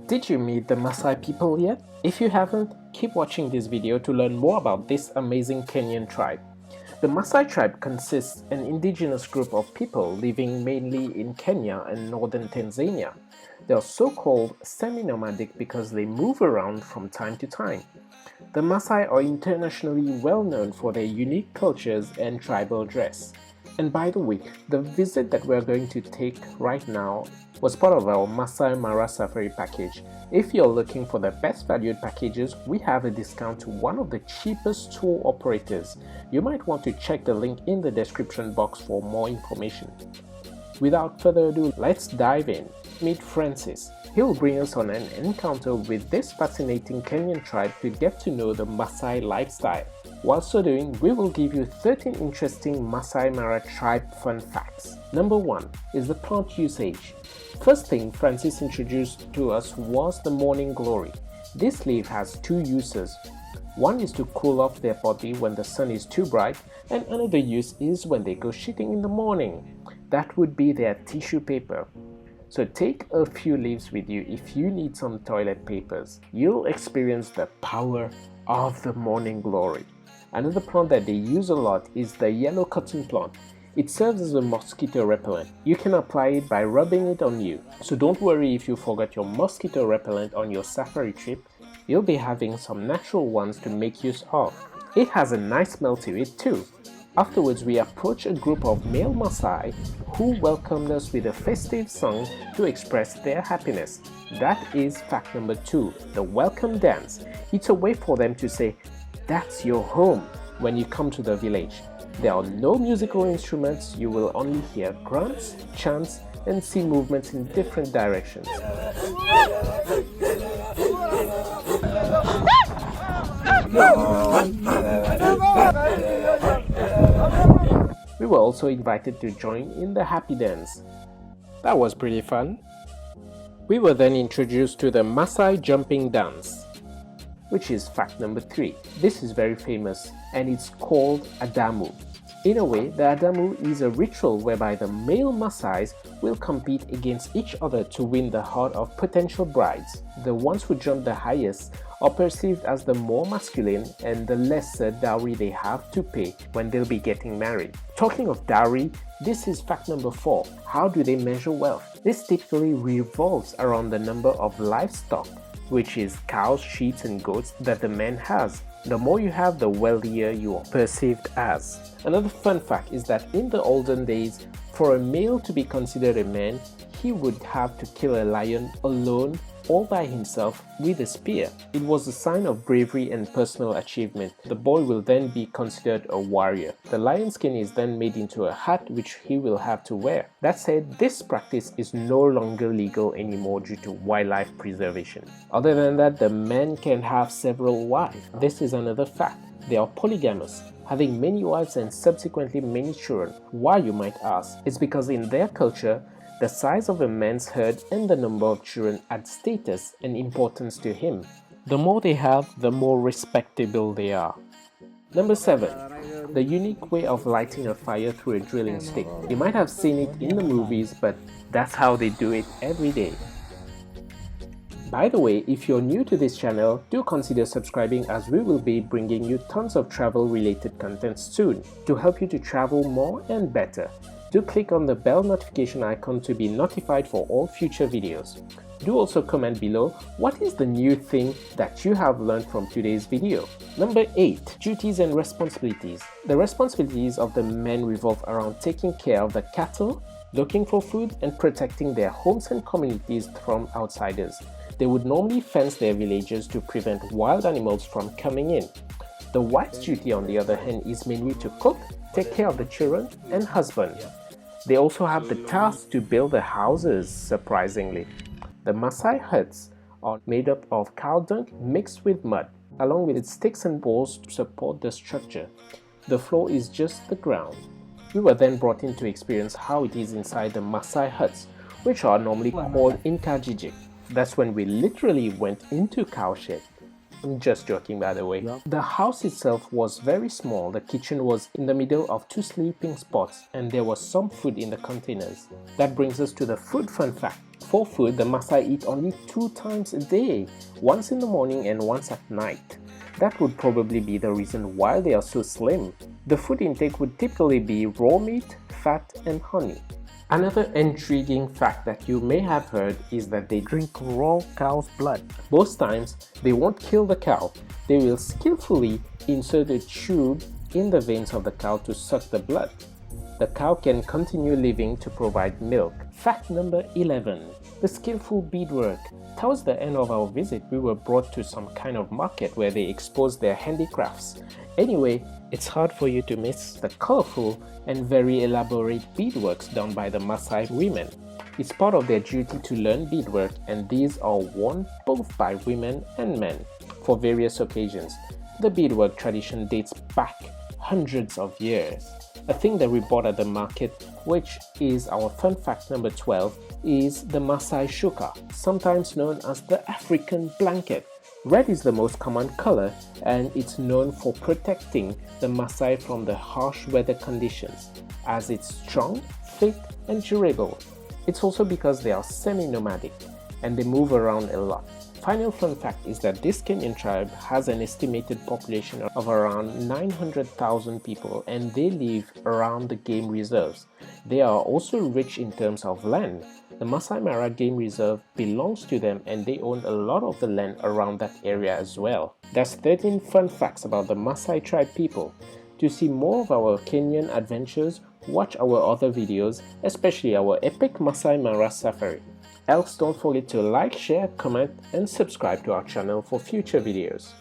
Did you meet the Masai people yet? If you haven't, keep watching this video to learn more about this amazing Kenyan tribe. The Masai tribe consists of an indigenous group of people living mainly in Kenya and northern Tanzania. They are so-called semi-nomadic because they move around from time to time. The Maasai are internationally well known for their unique cultures and tribal dress. And by the way, the visit that we're going to take right now was part of our Masai Mara Safari package. If you're looking for the best valued packages, we have a discount to one of the cheapest tour operators. You might want to check the link in the description box for more information. Without further ado, let's dive in. Meet Francis. He'll bring us on an encounter with this fascinating Kenyan tribe to get to know the Maasai lifestyle. While so doing, we will give you 13 interesting Masai Mara tribe fun facts. Number 1 is the plant usage. First thing Francis introduced to us was the morning glory. This leaf has two uses. One is to cool off their body when the sun is too bright, and another use is when they go shitting in the morning. That would be their tissue paper. So take a few leaves with you if you need some toilet papers. You'll experience the power of the morning glory. Another plant that they use a lot is the yellow cotton plant. It serves as a mosquito repellent. You can apply it by rubbing it on you. So don't worry if you forgot your mosquito repellent on your safari trip. You'll be having some natural ones to make use of. It has a nice smell to it too. Afterwards, we approached a group of male Maasai who welcomed us with a festive song to express their happiness. That is fact number 2, the welcome dance. It's a way for them to say, "That's your home," when you come to the village. There are no musical instruments, you will only hear grunts, chants, and see movements in different directions. We were also invited to join in the happy dance. That was pretty fun. We were then introduced to the Maasai Jumping Dance, which is fact number 3. This is very famous and it's called Adamu. In a way, the Adamu is a ritual whereby the male Maasais will compete against each other to win the heart of potential brides. The ones who jump the highest are perceived as the more masculine and the lesser dowry they have to pay when they'll be getting married. Talking of dowry, this is fact number 4. How do they measure wealth? This typically revolves around the number of livestock, which is cows, sheep and goats that the man has. The more you have, the wealthier you are perceived as. Another fun fact is that in the olden days, for a male to be considered a man, he would have to kill a lion alone all by himself with a spear. It was a sign of bravery and personal achievement. The boy will then be considered a warrior. The lion skin is then made into a hat which he will have to wear. That said, this practice is no longer legal anymore due to wildlife preservation. Other than that, the man can have several wives. This is another fact. They are polygamous, having many wives and subsequently many children. Why, you might ask? It's because in their culture, the size of a man's herd and the number of children add status and importance to him. The more they have, the more respectable they are. Number 7. The unique way of lighting a fire through a drilling stick. You might have seen it in the movies, but that's how they do it every day. By the way, if you're new to this channel, do consider subscribing as we will be bringing you tons of travel related content soon to help you to travel more and better. Do click on the bell notification icon to be notified for all future videos. Do also comment below what is the new thing that you have learned from today's video. Number 8. Duties and responsibilities. The responsibilities of the men revolve around taking care of the cattle, looking for food, and protecting their homes and communities from outsiders. They would normally fence their villages to prevent wild animals from coming in. The wife's duty, on the other hand, is mainly to cook, take care of the children, and husband. They also have the task to build the houses, surprisingly. The Maasai huts are made up of cow dung mixed with mud, along with its sticks and poles to support the structure. The floor is just the ground. We were then brought in to experience how it is inside the Maasai huts, which are normally called inkajijik. That's when we literally went into cowshed. I'm just joking, by the way. Yeah. The house itself was very small. The kitchen was in the middle of 2 sleeping spots and there was some food in the containers. That brings us to the food fun fact. For food, the Maasai eat only 2 times a day, once in the morning and once at night. That would probably be the reason why they are so slim. The food intake would typically be raw meat, fat, and honey. Another intriguing fact that you may have heard is that they drink raw cow's blood. Most times, they won't kill the cow. They will skillfully insert a tube in the veins of the cow to suck the blood. The cow can continue living to provide milk. Fact number 11. The skillful beadwork. Towards the end of our visit, we were brought to some kind of market where they exposed their handicrafts. Anyway, it's hard for you to miss the colorful and very elaborate beadworks done by the Maasai women. It's part of their duty to learn beadwork, and these are worn both by women and men for various occasions. The beadwork tradition dates back hundreds of years. A thing that we bought at the market, which is our fun fact number 12, is the Masai Shuka, sometimes known as the African blanket. Red is the most common color, and it's known for protecting the Maasai from the harsh weather conditions, as it's strong, thick, and durable. It's also because they are semi-nomadic, and they move around a lot. Final fun fact is that this Kenyan tribe has an estimated population of around 900,000 people, and they live around the game reserves. They are also rich in terms of land. The Masai Mara Game Reserve belongs to them, and they own a lot of the land around that area as well. That's 13 fun facts about the Masai Tribe people. To see more of our Kenyan adventures, watch our other videos, especially our epic Masai Mara safari. Else, don't forget to like, share, comment, and subscribe to our channel for future videos.